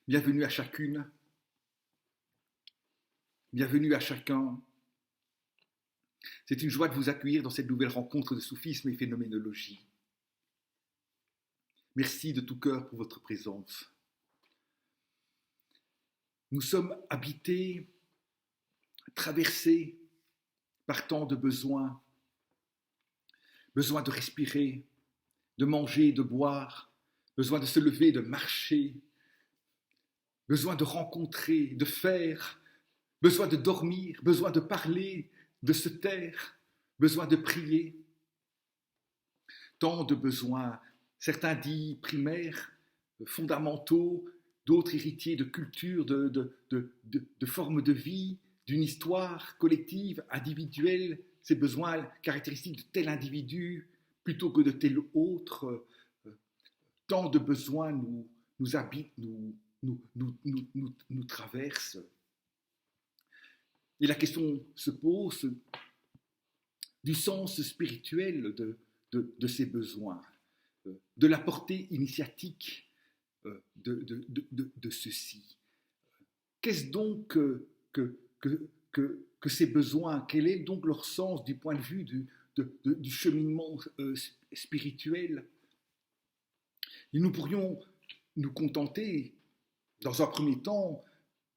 Bienvenue à chacune, bienvenue à chacun. C'est une joie de vous accueillir dans cette nouvelle rencontre de soufisme et phénoménologie. Merci de tout cœur pour votre présence. Nous sommes habités, traversés par tant de besoins. Besoin de respirer, de manger, de boire, besoin de se lever, de marcher, besoin de rencontrer, de faire, besoin de dormir, besoin de parler, de se taire, besoin de prier. Tant de besoins, certains dits primaires, fondamentaux, d'autres héritiers de culture, de formes de vie, d'une histoire collective, individuelle, ces besoins caractéristiques de tel individu plutôt que de tel autre. Tant de besoins nous habitent, nous traversent. Et la question se pose du sens spirituel de ces besoins, de la portée initiatique de ceux-ci. Qu'est-ce donc que ces besoins? Quel est donc leur sens du point de vue du cheminement spirituel? Et nous pourrions nous contenter, dans un premier temps,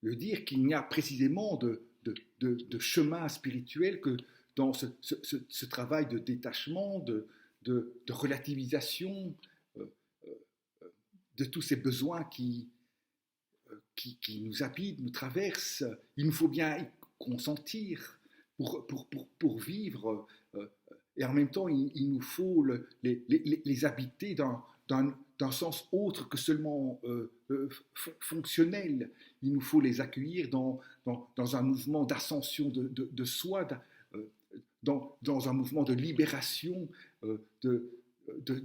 de dire qu'il n'y a précisément de chemin spirituel que dans ce travail de détachement, de relativisation de tous ces besoins qui nous habitent, nous traversent. Il nous faut bien y consentir pour vivre, et en même temps, il nous faut les habiter d'un sens autre que seulement fonctionnel. Il nous faut les accueillir dans un mouvement d'ascension de soi, dans un mouvement de libération de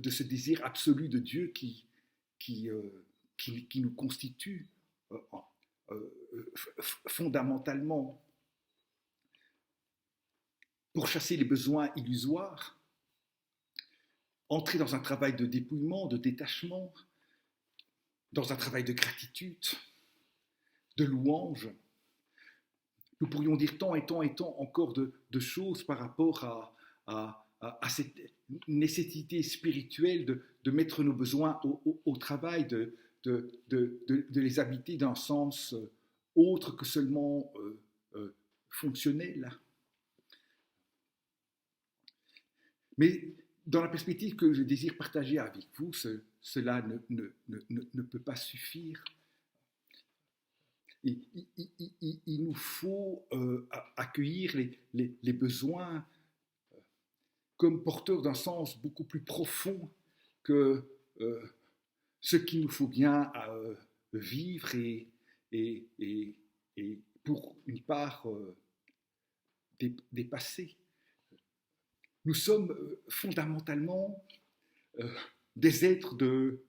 ce désir absolu de Dieu qui nous constitue fondamentalement. Pour chasser les besoins illusoires, entrer dans un travail de dépouillement, de détachement, dans un travail de gratitude, de louange. Nous pourrions dire tant et tant et tant encore de choses par rapport à cette nécessité spirituelle de mettre nos besoins au travail, de les habiter d'un sens autre que seulement fonctionnel. Mais dans la perspective que je désire partager avec vous, cela ne peut pas suffire. Il nous faut accueillir les besoins comme porteurs d'un sens beaucoup plus profond que ce qu'il nous faut bien vivre et pour une part dépasser. Nous sommes fondamentalement des êtres de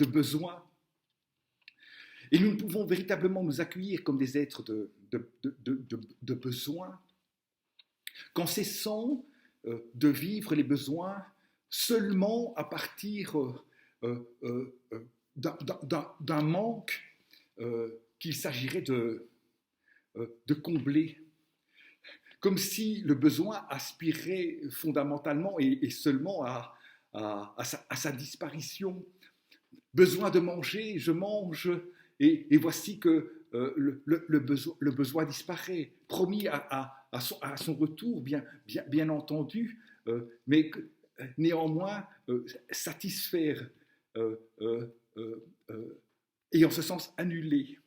besoin. Et nous ne pouvons véritablement nous accueillir comme des êtres de besoin qu'en cessant de vivre les besoins seulement à partir d'un manque qu'il s'agirait de combler. Comme si le besoin aspirait fondamentalement et seulement à sa disparition. Besoin de manger, je mange, et voici que le besoin disparaît. Promis à son retour, bien entendu, mais néanmoins satisfaire et en ce sens annulé.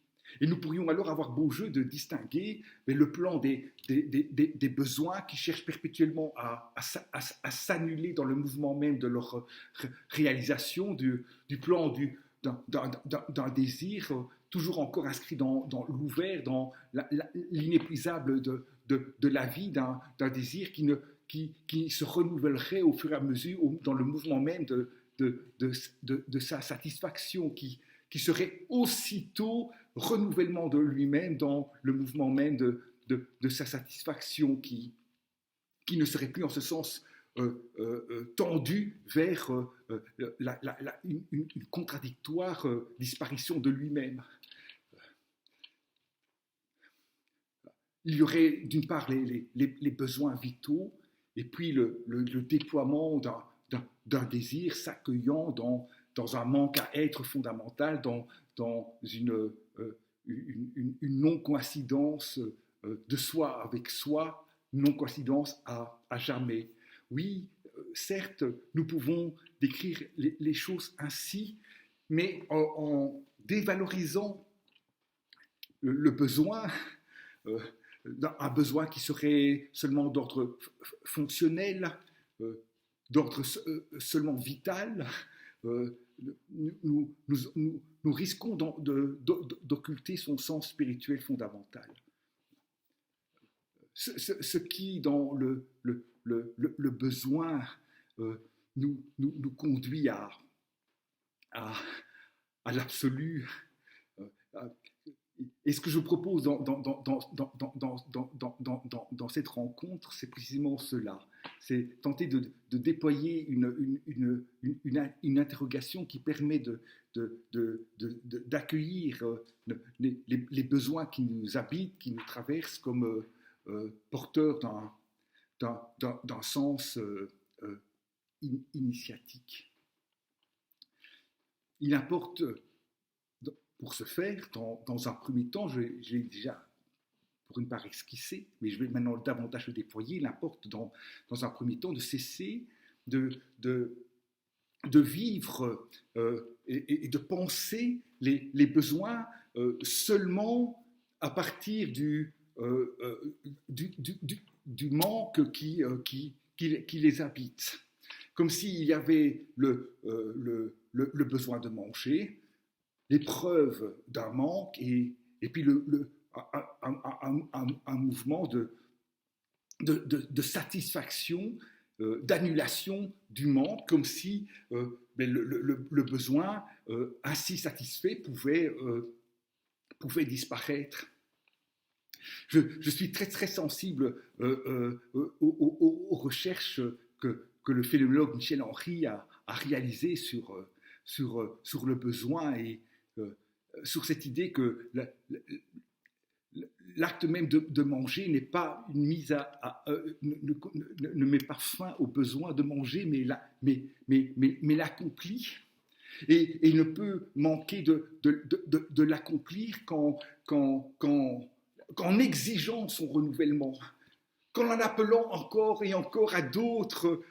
Et nous pourrions alors avoir beau jeu de distinguer le plan des besoins qui cherchent perpétuellement à s'annuler dans le mouvement même de leur réalisation, du plan d'un désir toujours encore inscrit dans l'ouvert, dans l'inépuisable de la vie, d'un désir qui se renouvellerait au fur et à mesure dans le mouvement même de sa satisfaction, qui serait aussitôt renouvellement de lui-même dans le mouvement même de sa satisfaction, qui ne serait plus en ce sens tendu vers une contradictoire disparition de lui-même. Il y aurait d'une part les besoins vitaux et puis le déploiement d'un désir s'accueillant dans un manque à être fondamental, dans une non-coïncidence de soi avec soi, non-coïncidence à jamais. Oui, certes, nous pouvons décrire les choses ainsi, mais en dévalorisant le besoin, un besoin qui serait seulement d'ordre fonctionnel, d'ordre seulement vital, nous risquons d'occulter son sens spirituel fondamental. Ce qui, dans le besoin, nous conduit à l'absolu. Et ce que je propose dans cette rencontre, c'est précisément cela. C'est tenter de déployer une interrogation qui permet d'accueillir les besoins qui nous habitent, qui nous traversent comme porteurs d'un sens initiatique. Il importe, pour ce faire, dans un premier temps, je l'ai déjà pour une part esquissé, mais je vais maintenant davantage le déployer. Il importe dans un premier temps de cesser de vivre et de penser les besoins seulement à partir du manque qui les habite. Comme s'il y avait le besoin de manger, l'épreuve d'un manque et puis un mouvement de satisfaction, d'annulation du manque, comme si le besoin ainsi satisfait pouvait disparaître. Je suis très très sensible aux recherches que le phénoménologue Michel Henry a réalisées sur le besoin et sur cette idée que l'acte même de manger n'est pas une mise ne met pas fin au besoin de manger, mais l'accomplit. Et il ne peut manquer de l'accomplir qu'en exigeant son renouvellement, qu'en en appelant encore et encore à d'autres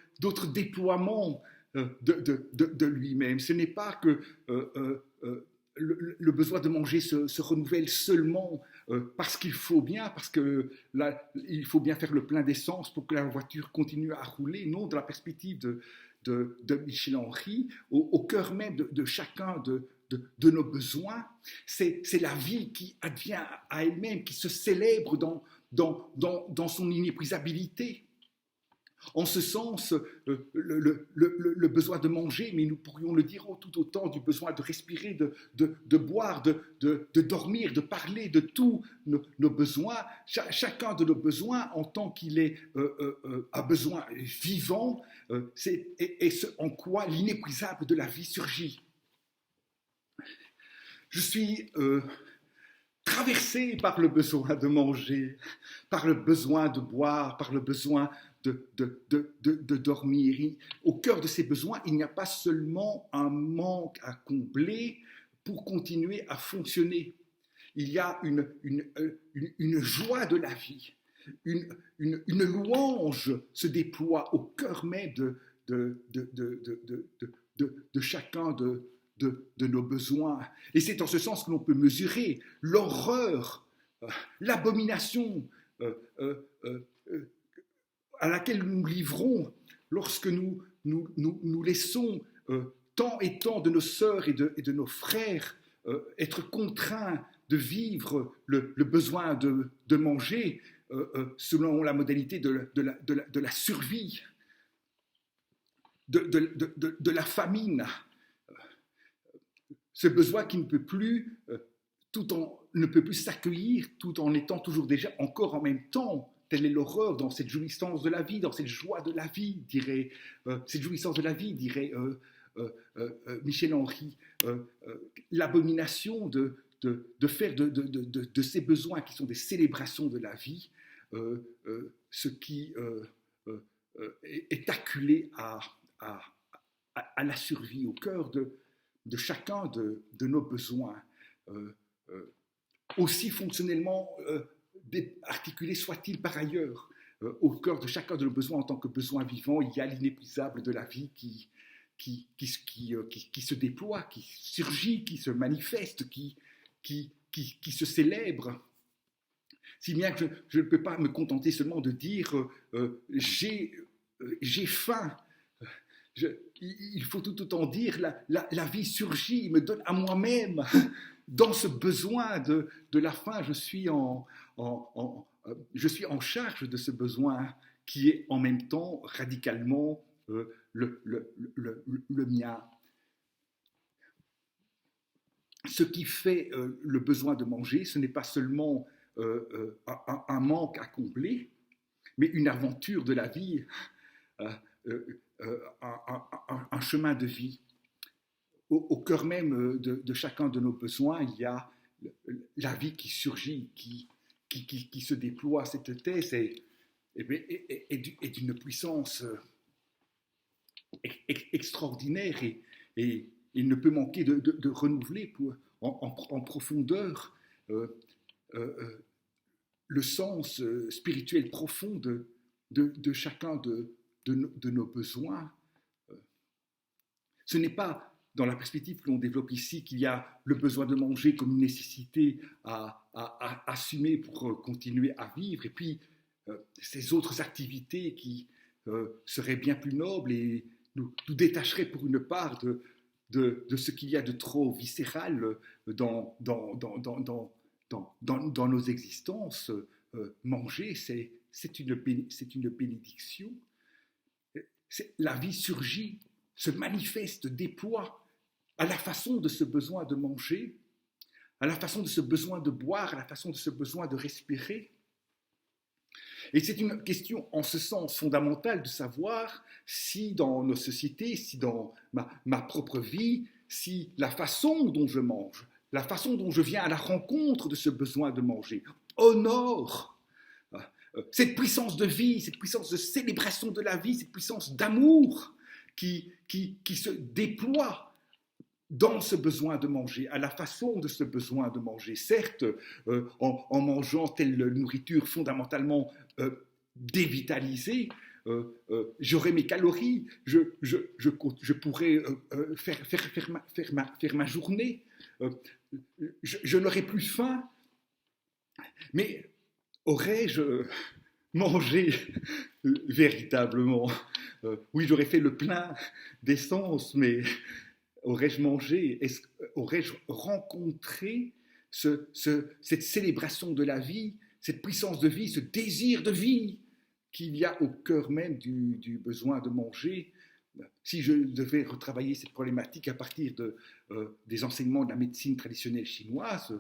déploiements de lui-même. Ce n'est pas que le besoin de manger se renouvelle seulement parce qu'il faut bien, parce qu'il faut bien faire le plein d'essence pour que la voiture continue à rouler. Non, de la perspective de Michel Henry, au cœur même de chacun de nos besoins, c'est la vie qui advient à elle-même, qui se célèbre dans son inépuisabilité. En ce sens, le besoin de manger, mais nous pourrions le dire tout autant du besoin de respirer, de boire, de dormir, de parler, de tous nos besoins. Chacun de nos besoins, en tant qu'il est un besoin vivant, et ce en quoi l'inépuisable de la vie surgit. Je suis traversé par le besoin de manger, par le besoin de boire, par le besoin de dormir. Au cœur de ces besoins, il n'y a pas seulement un manque à combler pour continuer à fonctionner. Il y a une joie de la vie, une louange se déploie au cœur même de chacun de nos besoins. Et c'est en ce sens que l'on peut mesurer l'horreur, l'abomination à laquelle nous nous livrons lorsque nous laissons tant et tant de nos sœurs et de nos frères être contraints de vivre le besoin de manger selon la modalité de la survie, de la famine. Ce besoin qui ne peut plus, ne peut plus s'accueillir tout en étant toujours déjà encore en même temps telle est l'horreur dans cette jouissance de la vie, dans cette joie de la vie, dirait cette jouissance de la vie, dirait Michel Henry, l'abomination de faire de ces besoins qui sont des célébrations de la vie, ce qui est acculé à la survie, au cœur de chacun de nos besoins, aussi fonctionnellement articulés soient-ils par ailleurs. Au cœur de chacun de nos besoins en tant que besoin vivant, il y a l'inépuisable de la vie qui se déploie, qui surgit, qui se manifeste, qui se célèbre. Si bien que je ne peux pas me contenter seulement de dire j'ai faim. Il faut tout autant dire la vie surgit, me donne à moi-même. Dans ce besoin de la faim, je suis en charge de ce besoin qui est en même temps radicalement le mien. Ce qui fait le besoin de manger, ce n'est pas seulement un manque à combler, mais une aventure de la vie, un chemin de vie. Au cœur même de chacun de nos besoins, il y a la vie qui surgit, qui se déploie. Cette thèse est d'une puissance extraordinaire et il ne peut manquer de renouveler en profondeur le sens spirituel profond de chacun de nos besoins. Ce n'est pas dans la perspective que l'on développe ici qu'il y a le besoin de manger comme une nécessité à assumer pour continuer à vivre, et puis ces autres activités qui seraient bien plus nobles et nous détacheraient pour une part de ce qu'il y a de trop viscéral dans nos existences. Manger, c'est une bénédiction. La vie surgit, se manifeste, déploie à la façon de ce besoin de manger, à la façon de ce besoin de boire, à la façon de ce besoin de respirer. Et c'est une question en ce sens fondamentale de savoir si dans nos sociétés, si dans ma propre vie, si la façon dont je mange, la façon dont je viens à la rencontre de ce besoin de manger, honore cette puissance de vie, cette puissance de célébration de la vie, cette puissance d'amour qui se déploie dans ce besoin de manger, à la façon de ce besoin de manger. Certes, en mangeant telle nourriture fondamentalement dévitalisée, j'aurai mes calories, je pourrai faire ma journée, je n'aurai plus faim, mais aurais-je mangé véritablement? Oui, j'aurais fait le plein d'essence, mais aurais-je mangé? Aurais-je rencontré cette célébration de la vie, cette puissance de vie, ce désir de vie qu'il y a au cœur même du besoin de manger? Si je devais retravailler cette problématique à partir des enseignements de la médecine traditionnelle chinoise,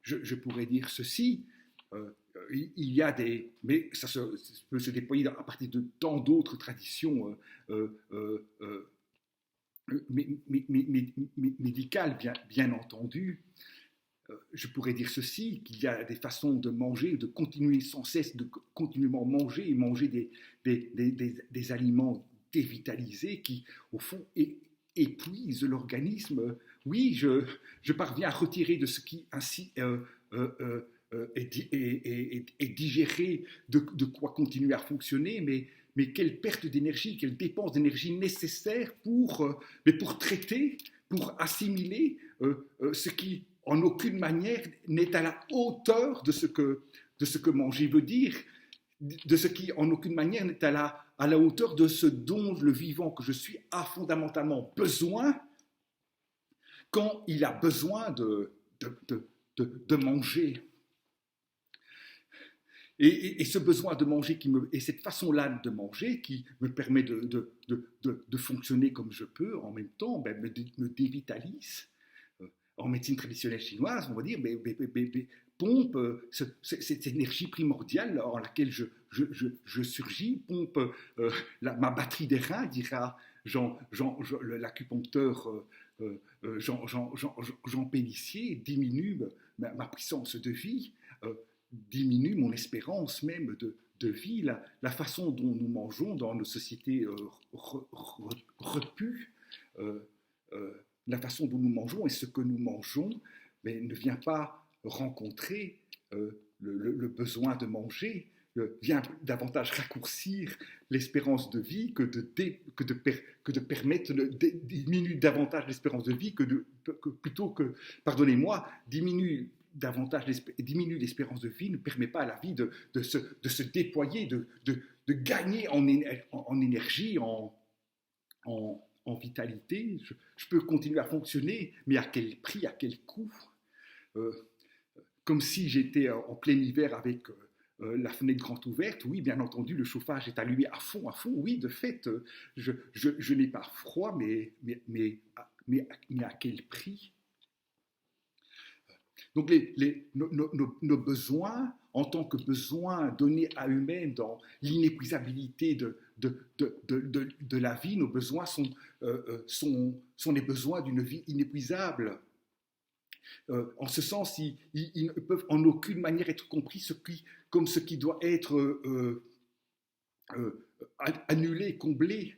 je pourrais dire ceci. Il y a mais ça peut se déployer à partir de tant d'autres traditions médicales, bien entendu. Je pourrais dire ceci, qu'il y a des façons de manger, de continuer sans cesse, de continuellement manger, et manger des aliments dévitalisés qui, au fond, épuisent l'organisme. Oui, je parviens à retirer de ce qui ainsi est digéré, de quoi continuer à fonctionner, mais quelle perte d'énergie, quelle dépense d'énergie nécessaire pour traiter, pour assimiler ce qui, en aucune manière, n'est à la hauteur de ce que manger veut dire, de ce qui, en aucune manière, n'est à la hauteur de ce dont le vivant que je suis a fondamentalement besoin quand il a besoin de manger. Et ce besoin de manger et cette façon-là de manger qui me permet de fonctionner comme je peux, en même temps, me dévitalise. en médecine traditionnelle chinoise, on va dire, pompe cette énergie primordiale en laquelle je surgis, pompe ma batterie des reins, dira l'acupuncteur Jean Pélissier, diminue ma puissance de vie, diminue mon espérance même de vie, la façon dont nous mangeons dans nos sociétés repues, la façon dont nous mangeons et ce que nous mangeons ne vient pas rencontrer le besoin de manger, vient davantage raccourcir l'espérance de vie que de permettre, diminue davantage l'espérance de vie plutôt que, pardonnez-moi, diminue l'espérance de vie, ne permet pas à la vie de se déployer, de gagner en énergie, en vitalité. Je peux continuer à fonctionner, mais à quel prix, à quel coût? Comme si j'étais en plein hiver avec la fenêtre grande ouverte. Oui, bien entendu, le chauffage est allumé à fond. Oui, de fait, je n'ai pas froid, mais à quel prix? Donc nos besoins, en tant que besoins donnés à eux-mêmes dans l'inépuisabilité de la vie, nos besoins sont les besoins d'une vie inépuisable. En ce sens, ils ne peuvent en aucune manière être compris comme ce qui doit être annulé, comblé.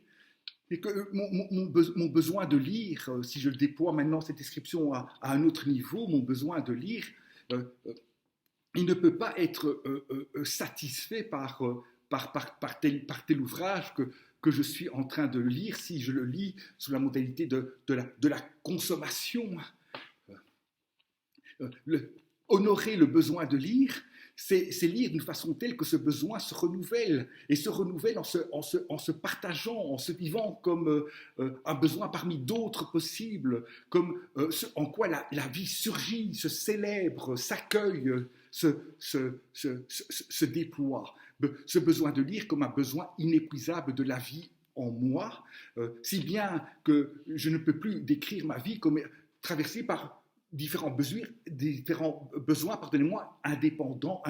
Et que mon besoin de lire, si je déploie maintenant cette description à un autre niveau, mon besoin de lire, il ne peut pas être satisfait par tel ouvrage que je suis en train de lire si je le lis sous la modalité de la consommation. Honorer le besoin de lire, c'est lire d'une façon telle que ce besoin se renouvelle, et se renouvelle en se partageant, en se vivant comme un besoin parmi d'autres possibles, comme en quoi la vie surgit, se célèbre, s'accueille, se déploie. Ce besoin de lire comme un besoin inépuisable de la vie en moi, si bien que je ne peux plus décrire ma vie comme traversée par différents besoins, pardonnez-moi, indépendants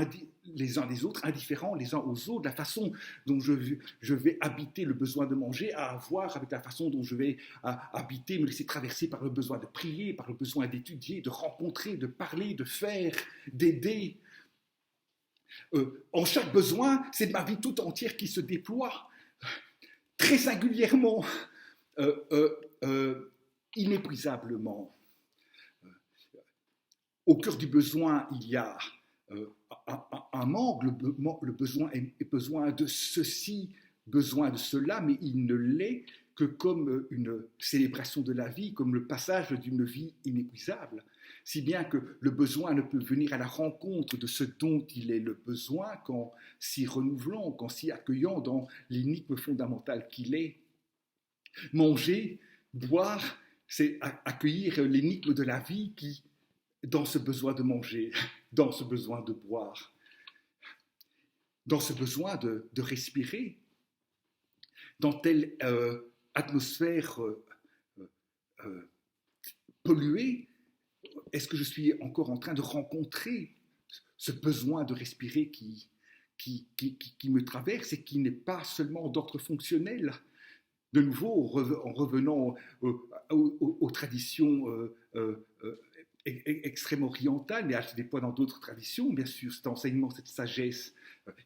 les uns des autres, indifférents les uns aux autres. La façon dont je vais habiter le besoin de manger a à voir avec la façon dont je vais habiter, me laisser traverser par le besoin de prier, par le besoin d'étudier, de rencontrer, de parler, de faire, d'aider. En chaque besoin, c'est ma vie tout entière qui se déploie, très singulièrement, inépuisablement. Au cœur du besoin, il y a un manque, le besoin est besoin de ceci, besoin de cela, mais il ne l'est que comme une célébration de la vie, comme le passage d'une vie inépuisable, si bien que le besoin ne peut venir à la rencontre de ce dont il est le besoin qu'en s'y renouvelant, qu'en s'y accueillant dans l'énigme fondamentale qu'il est. Manger, boire, c'est accueillir l'énigme de la vie qui, dans ce besoin de manger, dans ce besoin de boire, dans ce besoin de respirer, dans telle atmosphère polluée, est-ce que je suis encore en train de rencontrer ce besoin de respirer qui me traverse et qui n'est pas seulement d'ordre fonctionnel? De nouveau, en revenant aux traditions extrême orientale, mais à des points dans d'autres traditions, bien sûr, cet enseignement, cette sagesse.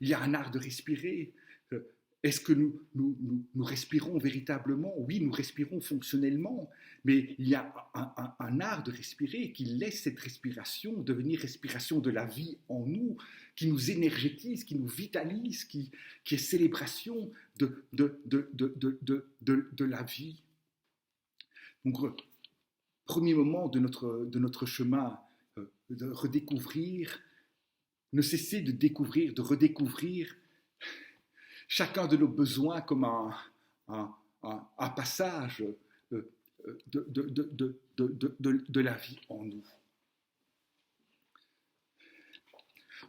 Il y a un art de respirer. Est-ce que nous respirons véritablement? Oui, nous respirons fonctionnellement, mais il y a un art de respirer qui laisse cette respiration devenir respiration de la vie en nous, qui nous énergétise, qui nous vitalise, qui est célébration de la vie. Donc, premier moment de notre chemin, de redécouvrir, ne cesser de découvrir, de redécouvrir chacun de nos besoins comme un passage de la vie en nous.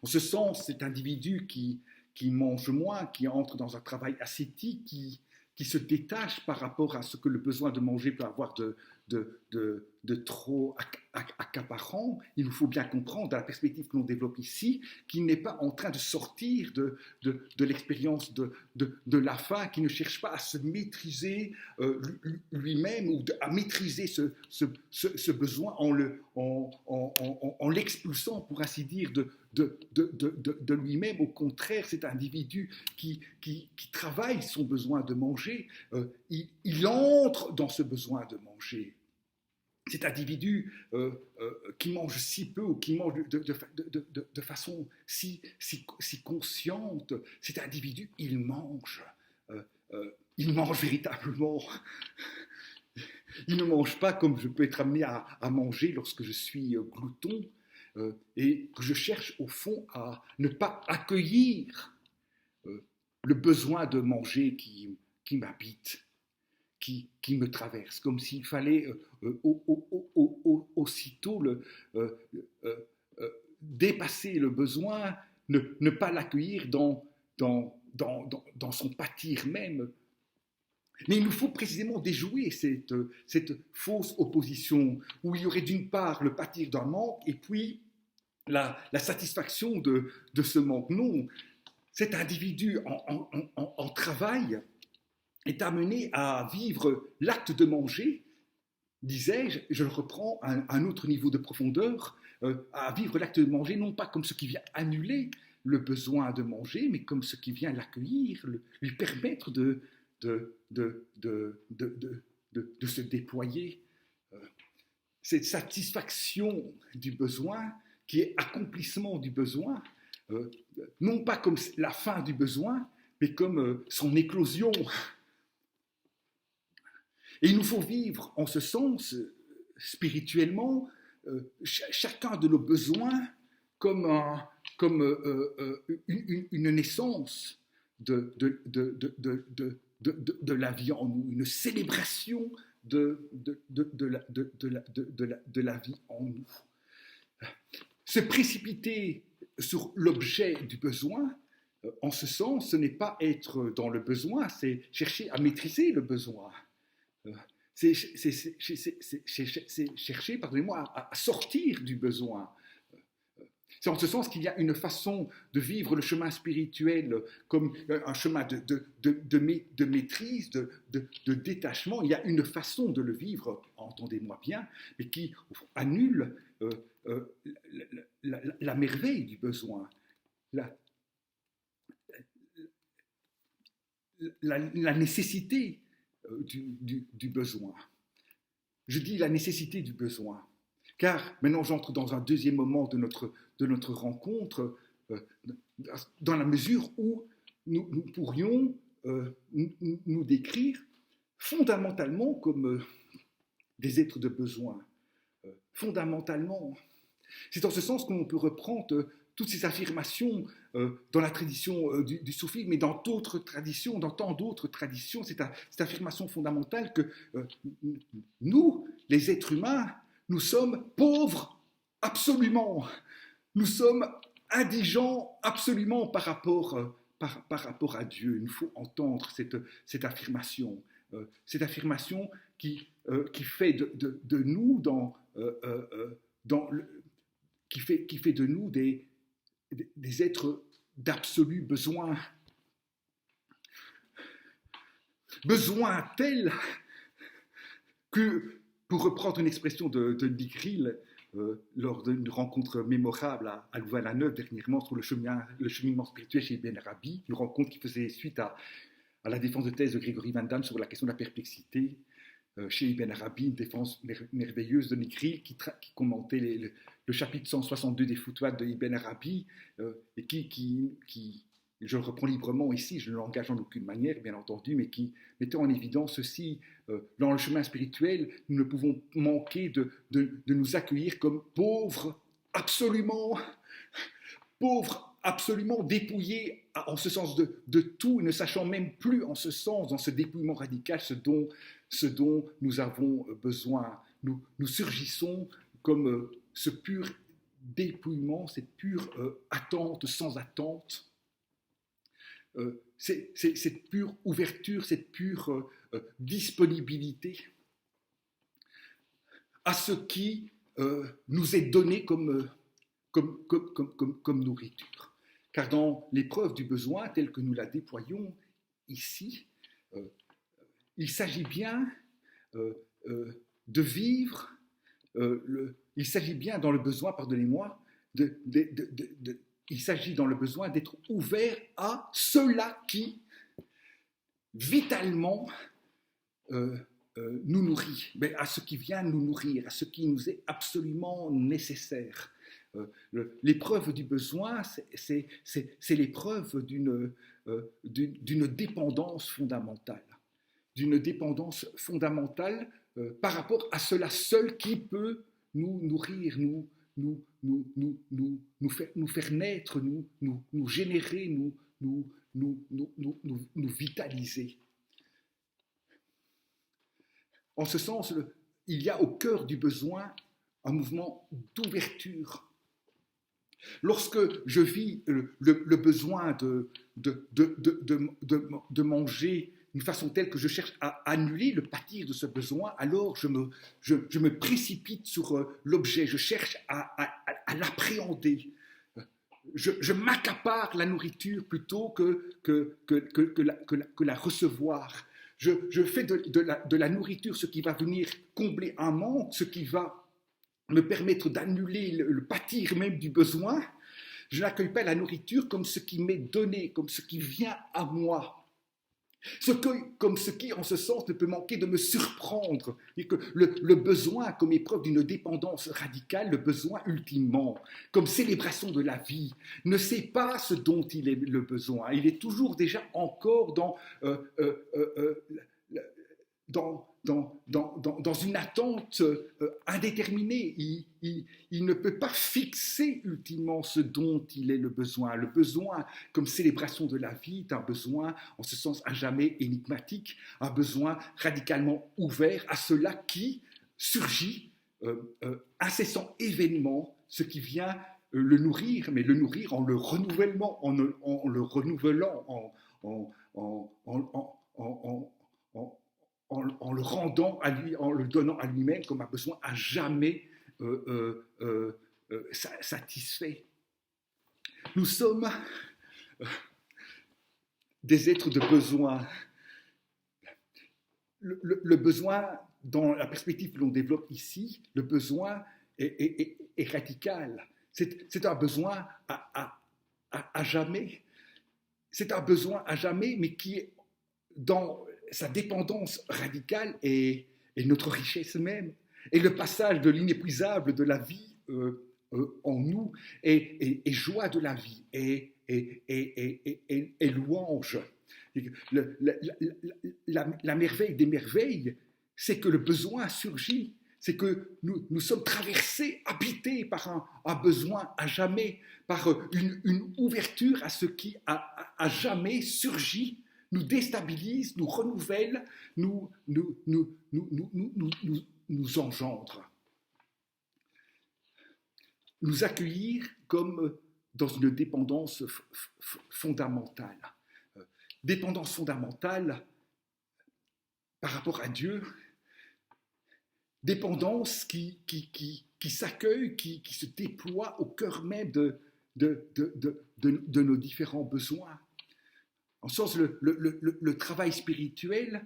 En ce sens, cet individu qui mange moins, qui entre dans un travail ascétique, qui se détache par rapport à ce que le besoin de manger peut avoir de de trop accaparant. Il nous faut bien comprendre, dans la perspective que l'on développe ici, qu'il n'est pas en train de sortir de l'expérience de la faim, qu'il ne cherche pas à se maîtriser lui-même ou à maîtriser ce besoin en l'expulsant, pour ainsi dire, de lui-même. Au contraire, cet individu qui travaille son besoin de manger, il entre dans ce besoin de manger. Cet individu qui mange si peu ou qui mange de façon si consciente, cet individu, il mange véritablement. Il ne mange pas comme je peux être amené à manger lorsque je suis glouton et que je cherche au fond à ne pas accueillir le besoin de manger qui m'habite, qui me traverse, comme s'il fallait aussitôt dépasser le besoin, ne pas l'accueillir dans son pâtir même. Mais il nous faut précisément déjouer cette fausse opposition, où il y aurait d'une part le pâtir d'un manque et puis la satisfaction de ce manque. Non, cet individu en travail est amené à vivre l'acte de manger, disais-je, je le reprends à un autre niveau de profondeur, à vivre l'acte de manger non pas comme ce qui vient annuler le besoin de manger, mais comme ce qui vient l'accueillir, lui permettre de se déployer. Cette satisfaction du besoin, qui est accomplissement du besoin, non pas comme la fin du besoin, mais comme son éclosion. Et il nous faut vivre en ce sens, spirituellement, chacun de nos besoins comme une naissance de la vie en nous, une célébration de la vie en nous. Se précipiter sur l'objet du besoin, en ce sens, ce n'est pas être dans le besoin, c'est chercher à maîtriser le besoin. C'est chercher, pardonnez-moi, à sortir du besoin. C'est en ce sens qu'il y a une façon de vivre le chemin spirituel comme un chemin de maîtrise, de détachement. Il y a une façon de le vivre, entendez-moi bien, mais qui annule la merveille du besoin, la nécessité du besoin. Je dis la nécessité du besoin, car maintenant j'entre dans un deuxième moment de notre rencontre, dans la mesure où nous pourrions nous décrire fondamentalement comme des êtres de besoin. Fondamentalement. C'est en ce sens qu'on peut reprendre toutes ces affirmations dans la tradition du soufisme, mais dans d'autres traditions, dans tant d'autres traditions, cette affirmation fondamentale que nous, les êtres humains, nous sommes pauvres absolument. Nous sommes indigents absolument par rapport à Dieu. Il nous faut entendre cette affirmation qui fait de nous qui fait de nous des êtres d'absolu besoin. Besoin tel que, pour reprendre une expression de Nigril, lors d'une rencontre mémorable à Louvain-la-Neuve dernièrement sur le cheminement spirituel chez Ibn Arabi, une rencontre qui faisait suite à la défense de thèse de Grégory Van Damme sur la question de la perplexité, chez Ibn Arabi, une défense merveilleuse de Nigril qui commentait le chapitre 162 des Foutuat de Ibn Arabi, et qui, je le reprends librement ici, je ne l'engage en aucune manière, bien entendu, mais qui mettait en évidence ceci: dans le chemin spirituel, nous ne pouvons manquer de nous accueillir comme pauvres, absolument dépouillés en ce sens de tout, ne sachant même plus en ce sens, dans ce dépouillement radical, ce dont nous avons besoin. Nous surgissons comme ce pur dépouillement, cette pure attente sans attente, cette pure ouverture, cette pure disponibilité. à ce qui nous est donné comme nourriture. Car dans l'épreuve du besoin, telle que nous la déployons ici, il s'agit bien de vivre, il s'agit bien dans le besoin, pardonnez-moi, il s'agit dans le besoin d'être ouvert à cela qui, vitalement, nous nourrit, mais à ce qui vient nous nourrir, à ce qui nous est absolument nécessaire. L'épreuve du besoin, c'est l'épreuve d'une dépendance fondamentale. D'une dépendance fondamentale par rapport à cela seul qui peut nous nourrir, nous faire naître, nous générer, nous vitaliser. En ce sens, il y a au cœur du besoin un mouvement d'ouverture. Lorsque je vis le besoin de manger d'une façon telle que je cherche à annuler le pâtir de ce besoin, alors je me précipite sur l'objet, je cherche à l'appréhender. Je m'accapare la nourriture plutôt que la recevoir. Je fais de la nourriture ce qui va venir combler un manque, ce qui va me permettre d'annuler le pâtir même du besoin. Je n'accueille pas la nourriture comme ce qui m'est donné, comme ce qui vient à moi. Comme ce qui, en ce sens, ne peut manquer de me surprendre. Et que le besoin comme épreuve d'une dépendance radicale, le besoin ultimement, comme célébration de la vie, ne sait pas ce dont il est le besoin. Il est toujours déjà encore dans une attente indéterminée. Il ne peut pas fixer ultimement ce dont il est le besoin. Le besoin comme célébration de la vie est un besoin, en ce sens, à jamais énigmatique, un besoin radicalement ouvert à cela qui surgit incessant événement, ce qui vient le nourrir, mais le nourrir en le renouvellant, en le renouvelant, en le rendant à lui, en le donnant à lui-même comme un besoin à jamais satisfait. Nous sommes des êtres de besoin. Le besoin, dans la perspective que l'on développe ici, le besoin est radical. C'est un besoin à jamais. C'est un besoin à jamais, mais qui est dans sa dépendance radicale est notre richesse même, et le passage de l'inépuisable de la vie en nous est joie de la vie, et louange. La merveille des merveilles, c'est que le besoin surgit, c'est que nous sommes traversés, habités par un besoin à jamais, par une ouverture à ce qui à jamais surgit, nous déstabilise, nous renouvelle, nous engendre. Nous accueillir comme dans une dépendance fondamentale. Dépendance fondamentale par rapport à Dieu, dépendance qui s'accueille, qui se déploie au cœur même de nos différents besoins. En ce sens, le travail spirituel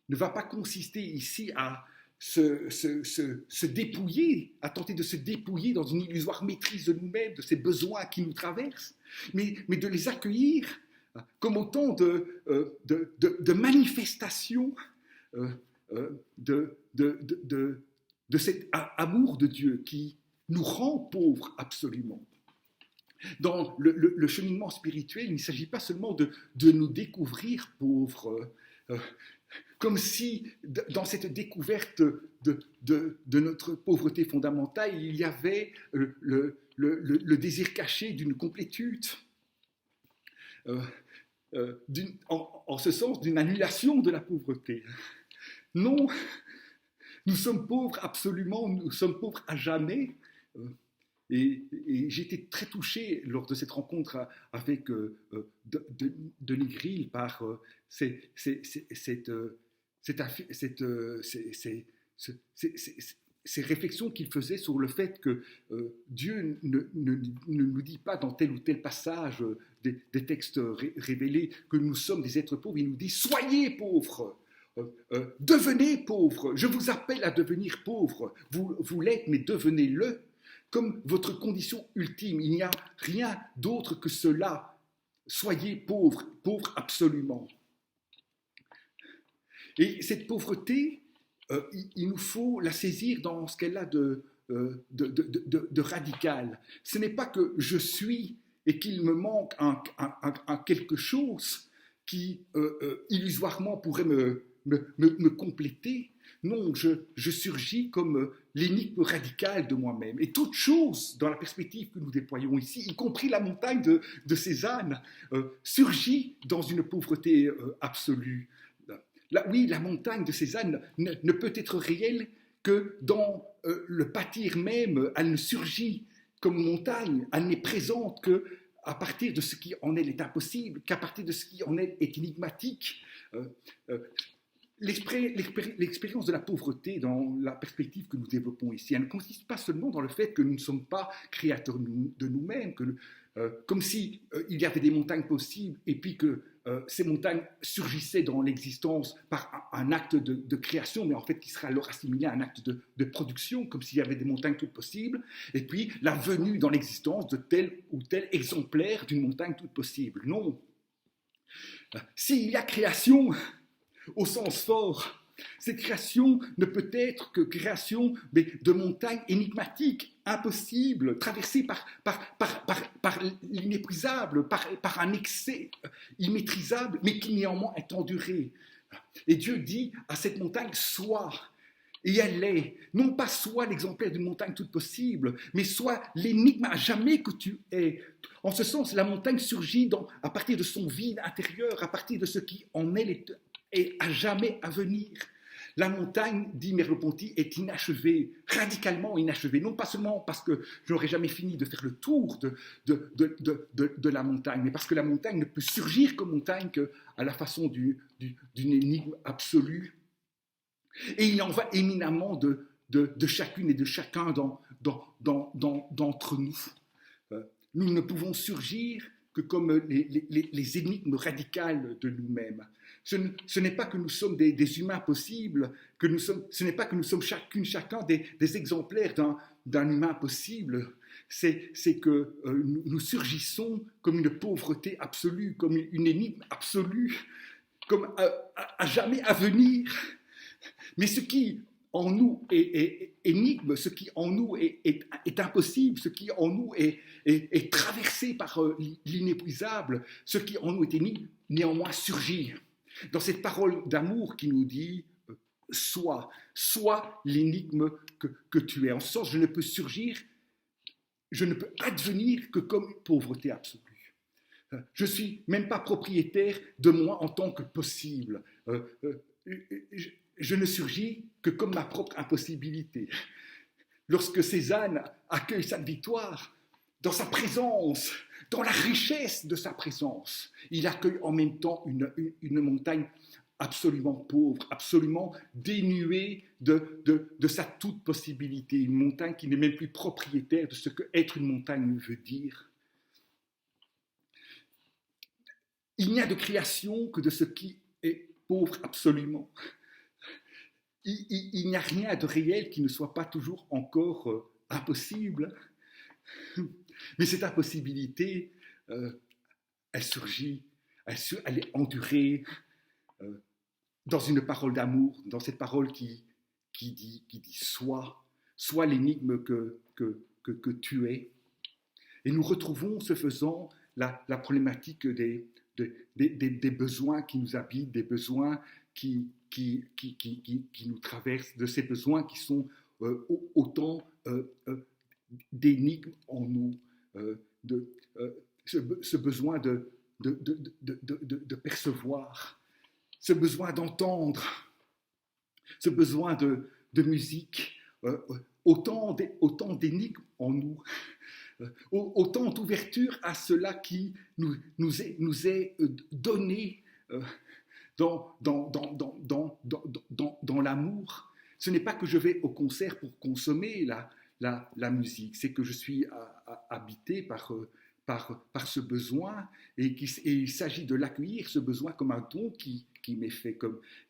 ne va pas consister ici à se dépouiller, à tenter de se dépouiller dans une illusoire maîtrise de nous-mêmes, de ces besoins qui nous traversent, mais de les accueillir comme autant de manifestations de cet amour de Dieu qui nous rend pauvres absolument. Dans le cheminement spirituel, il ne s'agit pas seulement de nous découvrir pauvres, comme si dans cette découverte de notre pauvreté fondamentale, il y avait le désir caché d'une complétude, en ce sens d'une annulation de la pauvreté. Non, nous sommes pauvres absolument, nous sommes pauvres à jamais. Et j'ai été très touché lors de cette rencontre avec Denis Grill par ces réflexions qu'il faisait sur le fait que Dieu ne nous dit pas dans tel ou tel passage des textes révélés que nous sommes des êtres pauvres. Il nous dit « Soyez pauvres ». Devenez pauvre, je vous appelle à devenir pauvre, vous l'êtes mais devenez-le comme votre condition ultime, il n'y a rien d'autre que cela, soyez pauvre, pauvre absolument. Et cette pauvreté, il nous faut la saisir dans ce qu'elle a de radical. Ce n'est pas que je suis et qu'il me manque un quelque chose qui illusoirement pourrait me compléter. Non, je surgis comme l'énigme radicale de moi-même. Et toute chose, dans la perspective que nous déployons ici, y compris la montagne de Cézanne, surgit dans une pauvreté absolue. Oui, la montagne de Cézanne ne peut être réelle que dans le pâtir même. Elle ne surgit comme montagne, elle n'est présente qu'à partir de ce qui en elle est impossible, qu'à partir de ce qui en elle est énigmatique. L'expérience de la pauvreté dans la perspective que nous développons ici, elle ne consiste pas seulement dans le fait que nous ne sommes pas créateurs de nous-mêmes, comme si il y avait des montagnes possibles et puis que ces montagnes surgissaient dans l'existence par un acte de création, mais en fait qui serait alors assimilé à un acte de production, comme s'il y avait des montagnes toutes possibles, et puis la venue dans l'existence de tel ou tel exemplaire d'une montagne toute possible. Non. S'il y a création, au sens fort, cette création ne peut être que création de montagnes énigmatiques, impossibles, traversées par l'inépuisable, par un excès immaîtrisable, mais qui néanmoins est enduré. Et Dieu dit à cette montagne, sois. Et elle est, non pas soit l'exemplaire d'une montagne toute possible, mais soit l'énigme à jamais que tu es. En ce sens, la montagne surgit à partir de son vide intérieur, à partir de ce qui en elle est à jamais à venir. La montagne, dit Merleau-Ponty, est inachevée, radicalement inachevée, non pas seulement parce que je n'aurais jamais fini de faire le tour de la montagne, mais parce que la montagne ne peut surgir comme montagne qu'à la façon d'une énigme absolue. Et il en va éminemment de chacune et de chacun d'entre nous. Nous ne pouvons surgir que comme les énigmes radicales de nous-mêmes. Ce n'est pas que nous sommes des humains possibles, ce n'est pas que nous sommes chacun des exemplaires d'un humain possible, c'est que nous surgissons comme une pauvreté absolue, comme une énigme absolue, comme à jamais à venir. Mais ce qui en nous est énigme, ce qui en nous est impossible, ce qui en nous est traversé par l'inépuisable, ce qui en nous est énigme, néanmoins surgit. Dans cette parole d'amour qui nous dit « sois l'énigme que tu es ». En ce sens, je ne peux surgir, je ne peux advenir que comme pauvreté absolue. Je ne suis même pas propriétaire de moi en tant que possible. Je ne surgis que comme ma propre impossibilité. Lorsque Cézanne accueille sa victoire, dans sa présence, dans la richesse de sa présence, il accueille en même temps une montagne absolument pauvre, absolument dénuée de sa toute possibilité, une montagne qui n'est même plus propriétaire de ce que être une montagne veut dire. Il n'y a de création que de ce qui est pauvre absolument. Il n'y a rien de réel qui ne soit pas toujours encore impossible. Mais cette impossibilité, elle surgit, elle est endurée dans une parole d'amour, dans cette parole qui dit sois l'énigme que tu es. Et nous retrouvons, ce faisant, la problématique des besoins qui nous habitent, des besoins qui nous traversent, de ces besoins qui sont autant d'énigmes en nous, ce besoin de percevoir, ce besoin d'entendre, ce besoin de musique, autant d'énigmes en nous, autant d'ouverture à cela qui nous est donné dans l'amour, Ce n'est pas que je vais au concert pour consommer la musique, c'est que je suis habité par ce besoin et il s'agit de l'accueillir, ce besoin, comme un don qui m'est fait.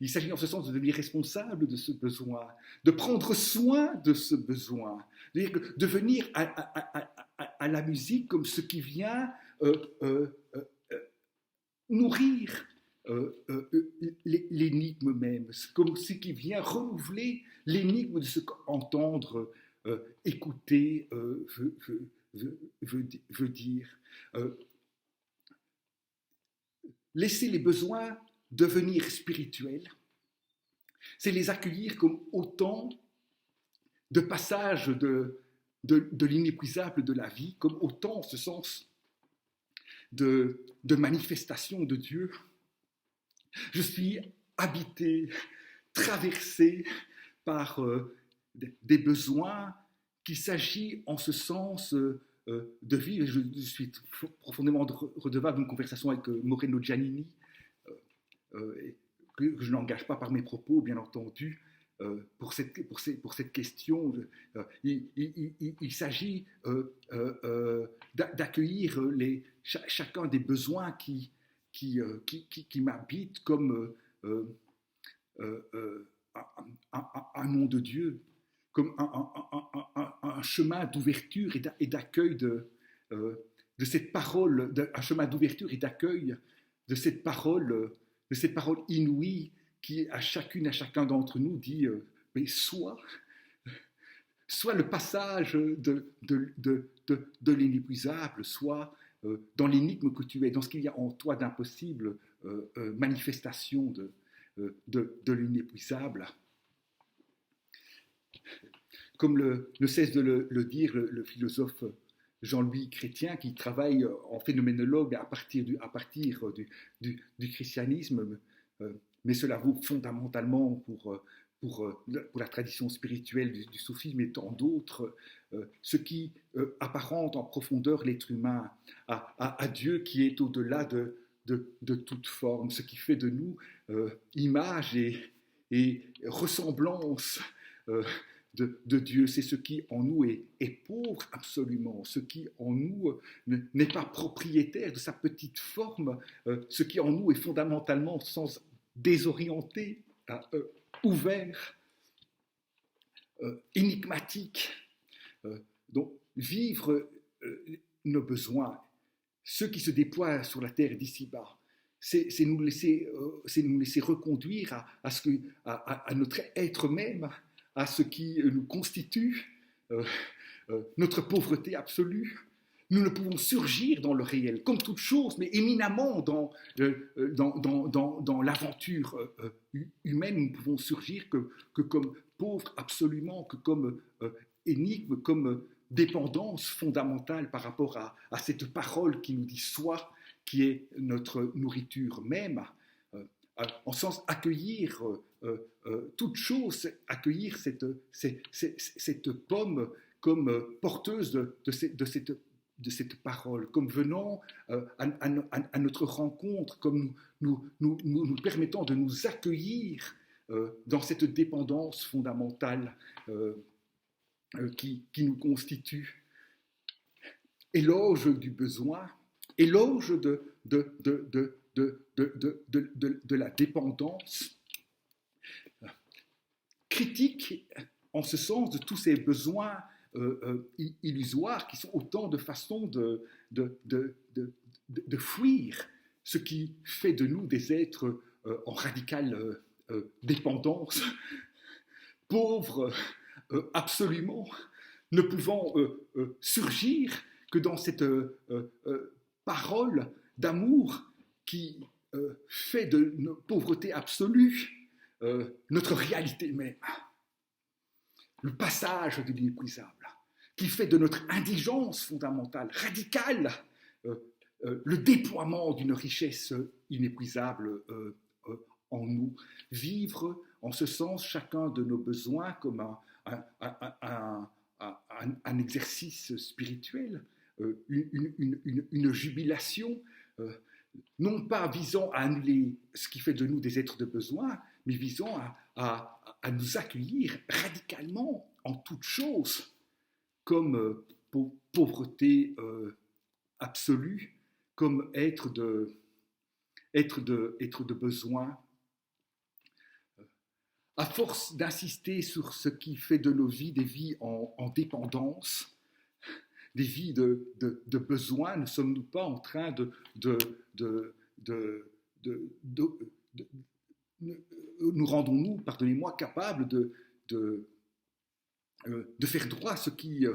Il s'agit en ce sens de devenir responsable de ce besoin, de prendre soin de ce besoin, de venir à la musique comme ce qui vient nourrir l'énigme même, comme ce qui vient renouveler l'énigme de ce qu'entendre, écouter veut dire. Laisser les besoins devenir spirituels, c'est les accueillir comme autant de passages de l'inépuisable de la vie, comme autant, en ce sens, de manifestations de Dieu. Je suis habité, traversé par des besoins qu'il s'agit en ce sens de vivre. Je suis profondément redevable d'une conversation avec Moreno Giannini, que je n'engage pas par mes propos, bien entendu, pour cette question. Il s'agit d'accueillir chacun des besoins qui m'habitent comme un nom de Dieu, comme un chemin d'ouverture et d'accueil de cette parole, un chemin d'ouverture et d'accueil de cette parole inouïe qui à chacune, à chacun d'entre nous dit mais soit le passage de l'inépuisable, soit dans l'énigme que tu es, dans ce qu'il y a en toi d'impossible, manifestation de l'inépuisable. Comme ne cesse de le dire le philosophe Jean-Louis Chrétien, qui travaille en phénoménologue à partir du christianisme, mais cela vaut fondamentalement pour la tradition spirituelle du soufisme et tant d'autres, ce qui apparente en profondeur l'être humain à Dieu qui est au-delà de toute forme, ce qui fait de nous image et ressemblance de Dieu. C'est ce qui en nous est pauvre absolument, ce qui en nous n'est pas propriétaire de sa petite forme, ce qui en nous est fondamentalement sans désorienté, ouvert, énigmatique. Donc vivre nos besoins, ceux qui se déploient sur la terre d'ici-bas, c'est nous laisser reconduire à notre être même, à ce qui nous constitue, notre pauvreté absolue. Nous ne pouvons surgir dans le réel, comme toute chose, mais éminemment dans l'aventure humaine, nous ne pouvons surgir que comme pauvres absolument, que comme énigme, comme dépendance fondamentale par rapport à cette parole qui nous dit soi, qui est notre nourriture même. En sens accueillir toute chose, accueillir cette pomme comme porteuse de cette parole, comme venant à notre rencontre, comme nous permettant de nous accueillir dans cette dépendance fondamentale qui nous constitue. Éloge du besoin, éloge de la dépendance, critique en ce sens de tous ces besoins illusoires qui sont autant de façons de fuir ce qui fait de nous des êtres en radicale dépendance, pauvres absolument, ne pouvant surgir que dans cette parole d'amour qui fait de notre pauvreté absolue notre réalité même. Le passage de l'inépuisable, qui fait de notre indigence fondamentale, radicale, le déploiement d'une richesse inépuisable en nous. Vivre, en ce sens, chacun de nos besoins comme un exercice spirituel, une jubilation, non pas visant à annuler ce qui fait de nous des êtres de besoin, mais visant à nous accueillir radicalement en toute chose, comme pauvreté absolue, comme être de besoin. À force d'insister sur ce qui fait de nos vies des vies en dépendance, des vies de besoin, ne sommes-nous pas en train nous rendons-nous, pardonnez-moi, capables de faire droit à ce qui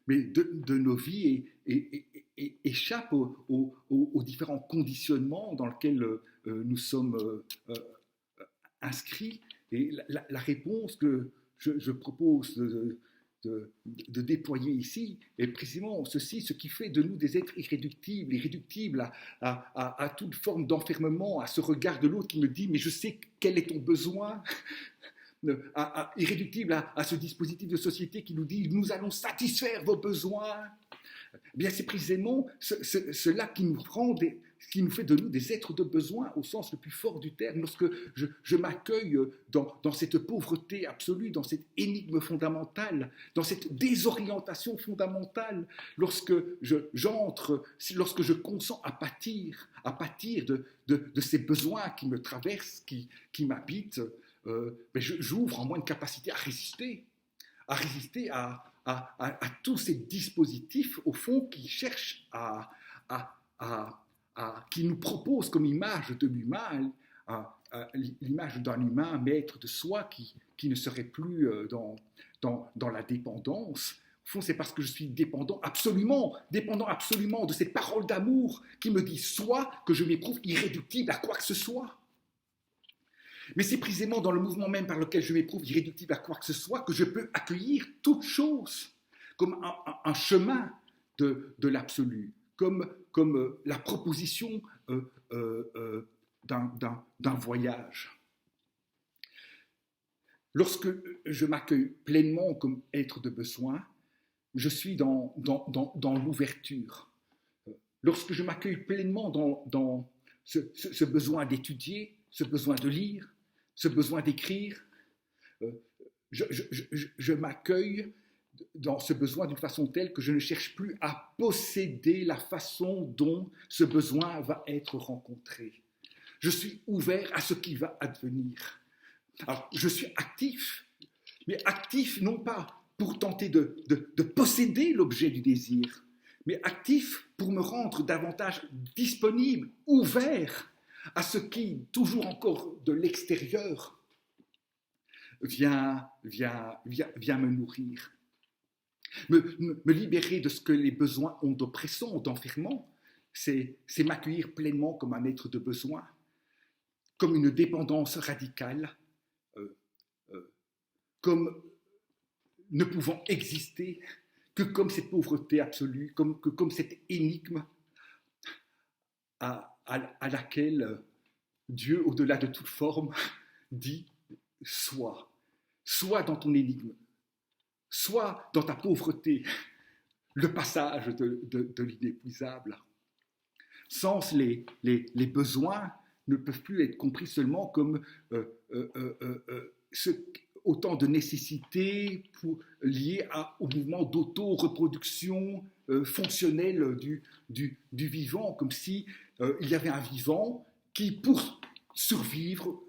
de nos vies et échappe aux différents conditionnements dans lesquels nous sommes inscrits. Et la réponse que je propose de déployer ici est précisément ceci, ce qui fait de nous des êtres irréductibles à toute forme d'enfermement, à ce regard de l'autre qui me dit « mais je sais quel est ton besoin ». Irréductible à ce dispositif de société qui nous dit « nous allons satisfaire vos besoins ». Eh bien, c'est précisément cela qui nous fait de nous des êtres de besoin au sens le plus fort du terme. Lorsque je m'accueille dans cette pauvreté absolue, dans cette énigme fondamentale, dans cette désorientation fondamentale, lorsque je consens à pâtir de ces besoins qui me traversent, qui m'habitent, j'ouvre en moi une capacité à résister à tous ces dispositifs, au fond, qui cherchent qui nous proposent comme image de l'humain, l'image d'un humain maître de soi qui ne serait plus dans la dépendance. Au fond, c'est parce que je suis dépendant absolument de cette parole d'amour qui me dit soit que je m'éprouve irréductible à quoi que ce soit. Mais c'est précisément dans le mouvement même par lequel je m'éprouve irréductible à quoi que ce soit que je peux accueillir toute chose comme un chemin de l'absolu, comme la proposition d'un voyage. Lorsque je m'accueille pleinement comme être de besoin, je suis dans l'ouverture. Lorsque je m'accueille pleinement dans ce besoin d'étudier, ce besoin de lire, ce besoin d'écrire, je m'accueille dans ce besoin d'une façon telle que je ne cherche plus à posséder la façon dont ce besoin va être rencontré. Je suis ouvert à ce qui va advenir. Alors, je suis actif, mais actif non pas pour tenter de posséder l'objet du désir, mais actif pour me rendre davantage disponible, ouvert à ce qui, toujours encore de l'extérieur, vient me nourrir. Me libérer de ce que les besoins ont d'oppressant, d'enfermant, c'est m'accueillir pleinement comme un être de besoin, comme une dépendance radicale, comme ne pouvant exister que comme cette pauvreté absolue, comme cette énigme à laquelle Dieu, au-delà de toute forme, dit « sois dans ton énigme, sois dans ta pauvreté, le passage de l'inépuisable. » Sans les besoins ne peuvent plus être compris seulement comme autant de nécessités liées au mouvement d'auto-reproduction fonctionnelle du vivant, comme si il y avait un vivant qui, pour survivre,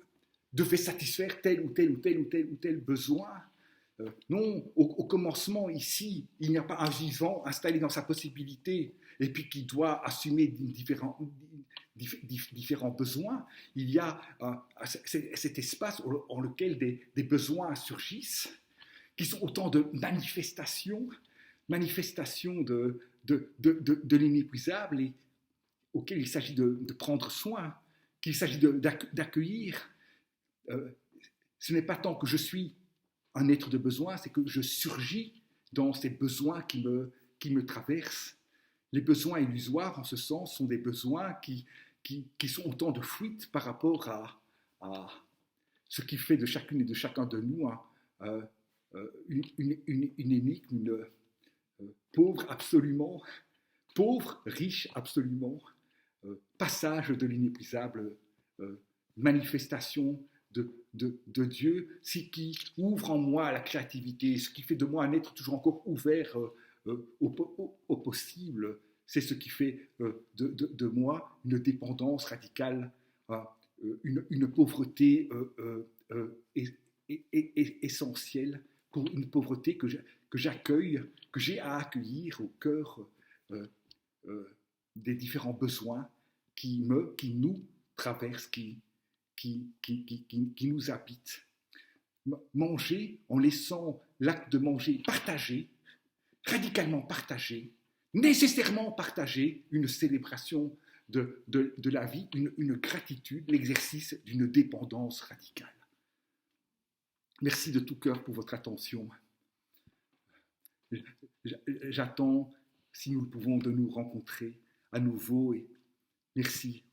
devait satisfaire tel ou tel besoin. Non, au commencement, ici, il n'y a pas un vivant installé dans sa possibilité et puis qui doit assumer différents besoins. Il y a cet espace en lequel des besoins surgissent, qui sont autant de manifestations de l'inépuisable et auxquelles il s'agit de prendre soin, qu'il s'agit d'accueillir. Ce n'est pas tant que je suis un être de besoin, c'est que je surgis dans ces besoins qui me traversent. Les besoins illusoires, en ce sens, sont des besoins qui sont autant de fuites par rapport à ce qui fait de chacune et de chacun de nous une énigme, pauvre absolument, pauvre, riche absolument, passage de l'inépuisable manifestation de Dieu, ce qui ouvre en moi la créativité, ce qui fait de moi un être toujours encore ouvert au possible. C'est ce qui fait de moi une dépendance radicale, une pauvreté essentielle, pour une pauvreté que j'accueille, que j'ai à accueillir au cœur des différents besoins qui nous traversent, qui nous habitent. Manger en laissant l'acte de manger partagé, radicalement partagé, nécessairement partagé, une célébration de la vie, une gratitude, l'exercice d'une dépendance radicale. Merci de tout cœur pour votre attention. J'attends, si nous le pouvons, de nous rencontrer à nouveau, et merci